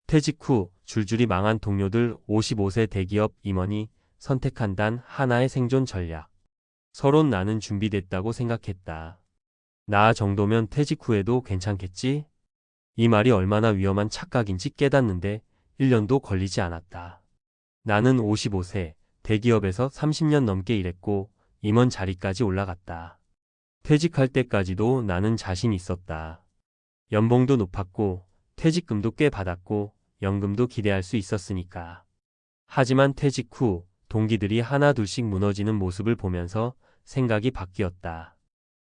퇴직 후 줄줄이 망한 동료들 55세 대기업 임원이 선택한 단 하나의 생존 전략. 서론 나는 준비됐다고 생각했다. 나 정도면 퇴직 후에도 괜찮겠지? 이 말이 얼마나 위험한 착각인지 깨닫는데 1년도 걸리지 않았다. 나는 55세, 대기업에서 30년 넘게 일했고 임원 자리까지 올라갔다. 퇴직할 때까지도 나는 자신 있었다. 연봉도 높았고 퇴직금도 꽤 받았고 연금도 기대할 수 있었으니까. 하지만 퇴직 후 동기들이 하나둘씩 무너지는 모습을 보면서 생각이 바뀌었다.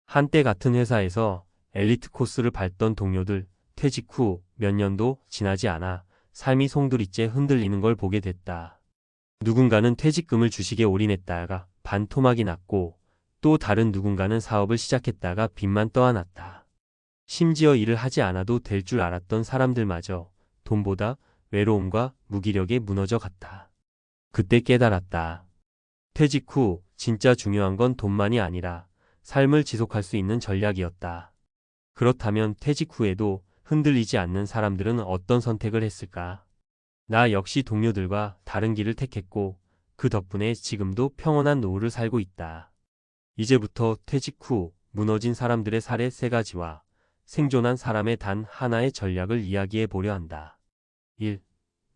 한때 같은 회사에서 엘리트 코스를 밟던 동료들, 퇴직 후 몇 년도 지나지 않아 삶이 송두리째 흔들리는 걸 보게 됐다. 누군가는 퇴직금을 주식에 올인했다가 반토막이 났고 또 다른 누군가는 사업을 시작했다가 빚만 떠안았다. 심지어 일을 하지 않아도 될 줄 알았던 사람들마저 돈보다 외로움과 무기력에 무너져 갔다. 그때 깨달았다. 퇴직 후 진짜 중요한 건 돈만이 아니라 삶을 지속할 수 있는 전략이었다. 그렇다면 퇴직 후에도 흔들리지 않는 사람들은 어떤 선택을 했을까? 나 역시 동료들과 다른 길을 택했고 그 덕분에 지금도 평온한 노후를 살고 있다. 이제부터 퇴직 후 무너진 사람들의 사례 3가지와 생존한 사람의 단 하나의 전략을 이야기해 보려 한다. 1.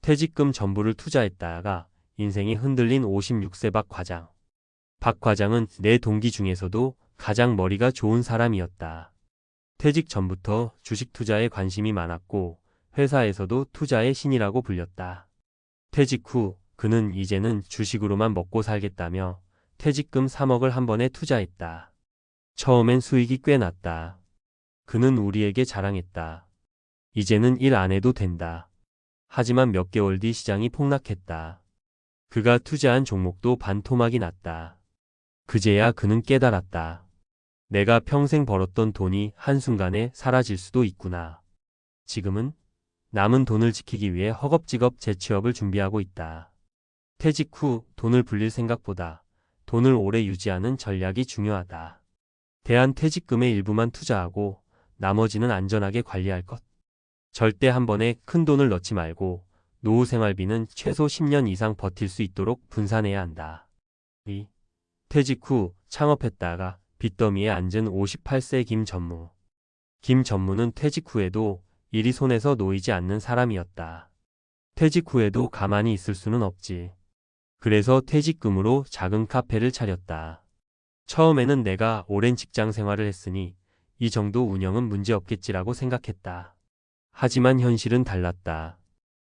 퇴직금 전부를 투자했다가 인생이 흔들린 56세 박 과장. 박 과장은 내 동기 중에서도 가장 머리가 좋은 사람이었다. 퇴직 전부터 주식 투자에 관심이 많았고 회사에서도 투자의 신이라고 불렸다. 퇴직 후 그는 이제는 주식으로만 먹고 살겠다며 퇴직금 3억을 한 번에 투자했다. 처음엔 수익이 꽤 났다. 그는 우리에게 자랑했다. 이제는 일 안 해도 된다. 하지만 몇 개월 뒤 시장이 폭락했다. 그가 투자한 종목도 반토막이 났다. 그제야 그는 깨달았다. 내가 평생 벌었던 돈이 한순간에 사라질 수도 있구나. 지금은 남은 돈을 지키기 위해 허겁지겁 재취업을 준비하고 있다. 퇴직 후 돈을 불릴 생각보다 돈을 오래 유지하는 전략이 중요하다. 대한퇴직금의 일부만 투자하고 나머지는 안전하게 관리할 것. 절대 한 번에 큰 돈을 넣지 말고 노후 생활비는 최소 10년 이상 버틸 수 있도록 분산해야 한다. 2. 퇴직 후 창업했다가 빚더미에 앉은 58세 김전무. 김전무는 퇴직 후에도 일이 손에서 놓이지 않는 사람이었다. 퇴직 후에도 가만히 있을 수는 없지. 그래서 퇴직금으로 작은 카페를 차렸다. 처음에는 내가 오랜 직장 생활을 했으니 이 정도 운영은 문제없겠지라고 생각했다. 하지만 현실은 달랐다.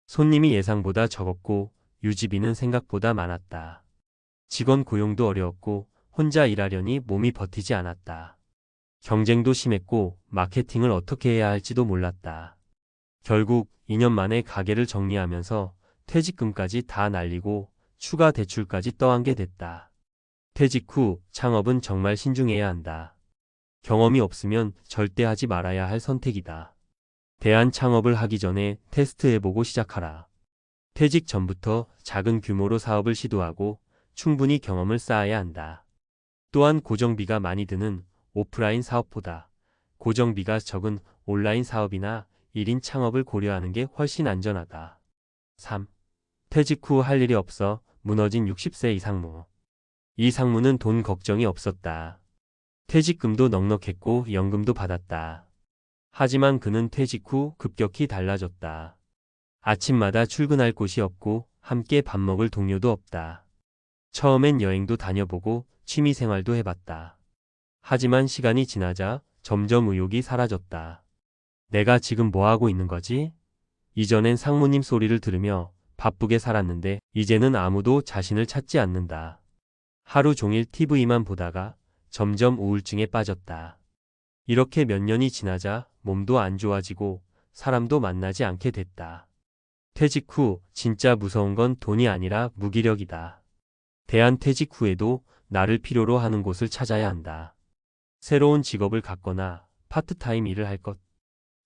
손님이 예상보다 적었고 유지비는 생각보다 많았다. 직원 고용도 어려웠고 혼자 일하려니 몸이 버티지 않았다. 경쟁도 심했고 마케팅을 어떻게 해야 할지도 몰랐다. 결국 2년 만에 가게를 정리하면서 퇴직금까지 다 날리고 추가 대출까지 떠안게 됐다. 퇴직 후 창업은 정말 신중해야 한다. 경험이 없으면 절대 하지 말아야 할 선택이다. 대안 창업을 하기 전에 테스트해보고 시작하라. 퇴직 전부터 작은 규모로 사업을 시도하고 충분히 경험을 쌓아야 한다. 또한 고정비가 많이 드는 오프라인 사업보다 고정비가 적은 온라인 사업이나 1인 창업을 고려하는 게 훨씬 안전하다. 3. 퇴직 후 할 일이 없어 무너진 60세 이상무. 이 상무는 돈 걱정이 없었다. 퇴직금도 넉넉했고 연금도 받았다. 하지만 그는 퇴직 후 급격히 달라졌다. 아침마다 출근할 곳이 없고 함께 밥 먹을 동료도 없다. 처음엔 여행도 다녀보고 취미생활도 해봤다. 하지만 시간이 지나자 점점 의욕이 사라졌다. 내가 지금 뭐 하고 있는 거지? 이전엔 상무님 소리를 들으며 바쁘게 살았는데 이제는 아무도 자신을 찾지 않는다. 하루 종일 TV만 보다가 점점 우울증에 빠졌다. 이렇게 몇 년이 지나자 몸도 안 좋아지고 사람도 만나지 않게 됐다. 퇴직 후 진짜 무서운 건 돈이 아니라 무기력이다. 대한퇴직 후에도 나를 필요로 하는 곳을 찾아야 한다. 새로운 직업을 갖거나 파트타임 일을 할 것.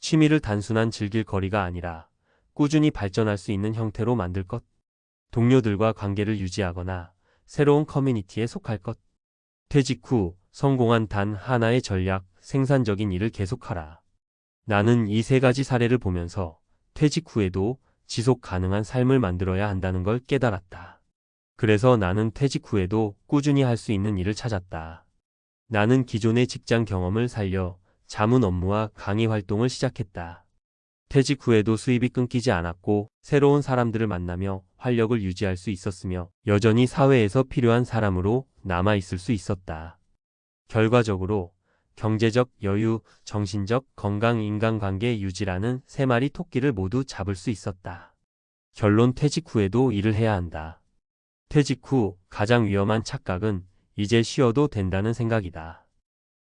취미를 단순한 즐길 거리가 아니라 꾸준히 발전할 수 있는 형태로 만들 것. 동료들과 관계를 유지하거나 새로운 커뮤니티에 속할 것. 퇴직 후 성공한 단 하나의 전략, 생산적인 일을 계속하라. 나는 이 3가지 사례를 보면서 퇴직 후에도 지속 가능한 삶을 만들어야 한다는 걸 깨달았다. 그래서 나는 퇴직 후에도 꾸준히 할 수 있는 일을 찾았다. 나는 기존의 직장 경험을 살려 자문 업무와 강의 활동을 시작했다. 퇴직 후에도 수입이 끊기지 않았고 새로운 사람들을 만나며 활력을 유지할 수 있었으며 여전히 사회에서 필요한 사람으로 남아 있을 수 있었다. 결과적으로 경제적 여유, 정신적 건강, 인간관계 유지라는 세 마리 토끼를 모두 잡을 수 있었다. 결론: 퇴직 후에도 일을 해야 한다. 퇴직 후 가장 위험한 착각은 이제 쉬어도 된다는 생각이다.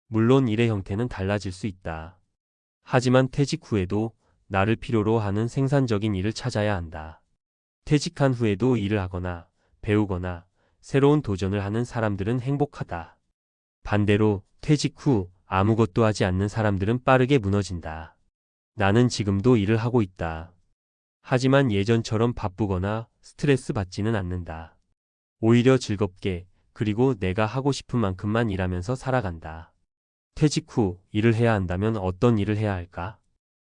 물론 일의 형태는 달라질 수 있다. 하지만 퇴직 후에도 나를 필요로 하는 생산적인 일을 찾아야 한다. 퇴직한 후에도 일을 하거나 배우거나 새로운 도전을 하는 사람들은 행복하다. 반대로 퇴직 후 아무것도 하지 않는 사람들은 빠르게 무너진다. 나는 지금도 일을 하고 있다. 하지만 예전처럼 바쁘거나 스트레스 받지는 않는다. 오히려 즐겁게, 그리고 내가 하고 싶은 만큼만 일하면서 살아간다. 퇴직 후 일을 해야 한다면 어떤 일을 해야 할까?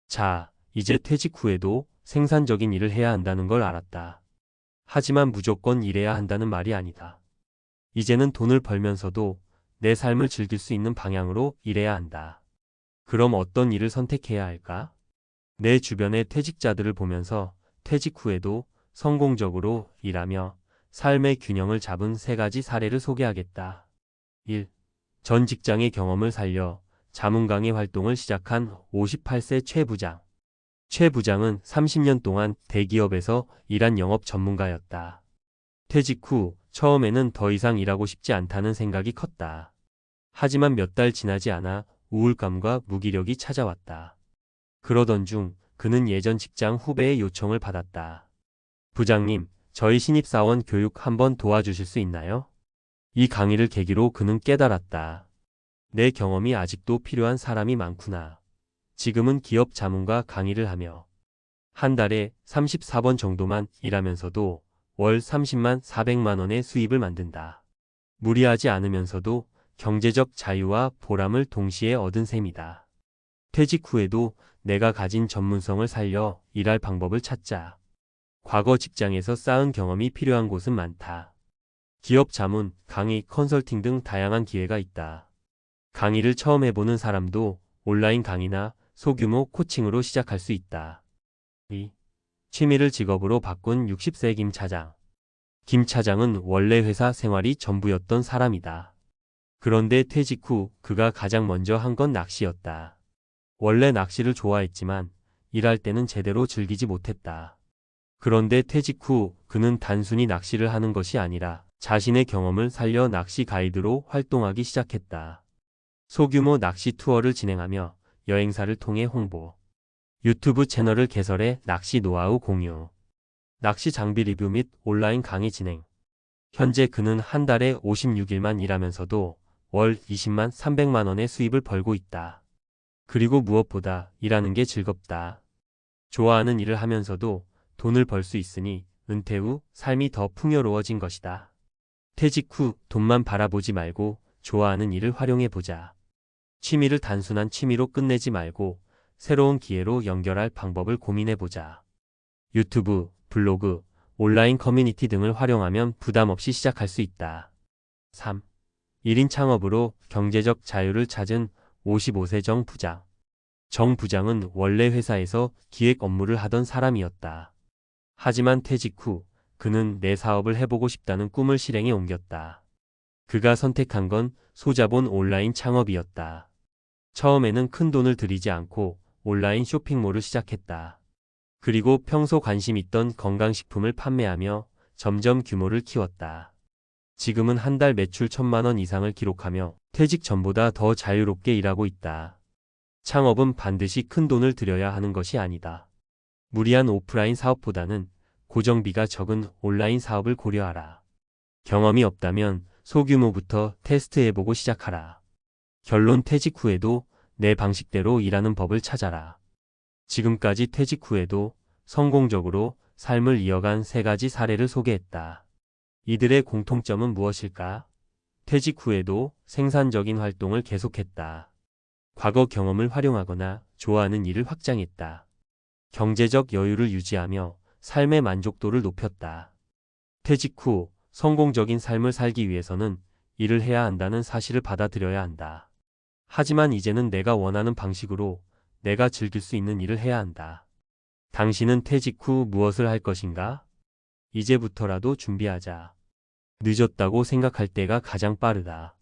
자, 이제 퇴직 후에도 생산적인 일을 해야 한다는 걸 알았다. 하지만 무조건 일해야 한다는 말이 아니다. 이제는 돈을 벌면서도 내 삶을 즐길 수 있는 방향으로 일해야 한다. 그럼 어떤 일을 선택해야 할까? 내 주변의 퇴직자들을 보면서 퇴직 후에도 성공적으로 일하며 삶의 균형을 잡은 세 가지 사례를 소개하겠다. 1. 전 직장의 경험을 살려 자문 강의 활동을 시작한 58세 최 부장. 최 부장은 30년 동안 대기업에서 일한 영업 전문가였다. 퇴직 후 처음에는 더 이상 일하고 싶지 않다는 생각이 컸다. 하지만 몇 달 지나지 않아 우울감과 무기력이 찾아왔다. 그러던 중 그는 예전 직장 후배의 요청을 받았다. 부장님, 저희 신입사원 교육 한번 도와주실 수 있나요? 이 강의를 계기로 그는 깨달았다. 내 경험이 아직도 필요한 사람이 많구나. 지금은 기업 자문과 강의를 하며 한 달에 34번 정도만 일하면서도 월 30만 400만 원의 수입을 만든다. 무리하지 않으면서도 경제적 자유와 보람을 동시에 얻은 셈이다. 퇴직 후에도 내가 가진 전문성을 살려 일할 방법을 찾자. 과거 직장에서 쌓은 경험이 필요한 곳은 많다. 기업 자문, 강의, 컨설팅 등 다양한 기회가 있다. 강의를 처음 해보는 사람도 온라인 강의나 소규모 코칭으로 시작할 수 있다. 2. 취미를 직업으로 바꾼 60세 김 차장. 김 차장은 원래 회사 생활이 전부였던 사람이다. 그런데 퇴직 후 그가 가장 먼저 한 건 낚시였다. 원래 낚시를 좋아했지만 일할 때는 제대로 즐기지 못했다. 그런데 퇴직 후 그는 단순히 낚시를 하는 것이 아니라 자신의 경험을 살려 낚시 가이드로 활동하기 시작했다. 소규모 낚시 투어를 진행하며 여행사를 통해 홍보, 유튜브 채널을 개설해 낚시 노하우 공유, 낚시 장비 리뷰 및 온라인 강의 진행. 현재 그는 한 달에 56일만 일하면서도 월 20만 300만 원의 수입을 벌고 있다. 그리고 무엇보다 일하는 게 즐겁다. 좋아하는 일을 하면서도 돈을 벌 수 있으니 은퇴 후 삶이 더 풍요로워진 것이다. 퇴직 후 돈만 바라보지 말고 좋아하는 일을 활용해보자. 취미를 단순한 취미로 끝내지 말고 새로운 기회로 연결할 방법을 고민해보자. 유튜브, 블로그, 온라인 커뮤니티 등을 활용하면 부담 없이 시작할 수 있다. 3. 1인 창업으로 경제적 자유를 찾은 55세 정 부장. 정 부장은 원래 회사에서 기획 업무를 하던 사람이었다. 하지만 퇴직 후 그는 내 사업을 해보고 싶다는 꿈을 실행에 옮겼다. 그가 선택한 건 소자본 온라인 창업이었다. 처음에는 큰 돈을 들이지 않고 온라인 쇼핑몰을 시작했다. 그리고 평소 관심 있던 건강식품을 판매하며 점점 규모를 키웠다. 지금은 한 달 매출 1,000만 원 이상을 기록하며 퇴직 전보다 더 자유롭게 일하고 있다. 창업은 반드시 큰 돈을 들여야 하는 것이 아니다. 무리한 오프라인 사업보다는 고정비가 적은 온라인 사업을 고려하라. 경험이 없다면 소규모부터 테스트해보고 시작하라. 결론: 퇴직 후에도 내 방식대로 일하는 법을 찾아라. 지금까지 퇴직 후에도 성공적으로 삶을 이어간 세 가지 사례를 소개했다. 이들의 공통점은 무엇일까? 퇴직 후에도 생산적인 활동을 계속했다. 과거 경험을 활용하거나 좋아하는 일을 확장했다. 경제적 여유를 유지하며 삶의 만족도를 높였다. 퇴직 후 성공적인 삶을 살기 위해서는 일을 해야 한다는 사실을 받아들여야 한다. 하지만 이제는 내가 원하는 방식으로 내가 즐길 수 있는 일을 해야 한다. 당신은 퇴직 후 무엇을 할 것인가? 이제부터라도 준비하자. 늦었다고 생각할 때가 가장 빠르다.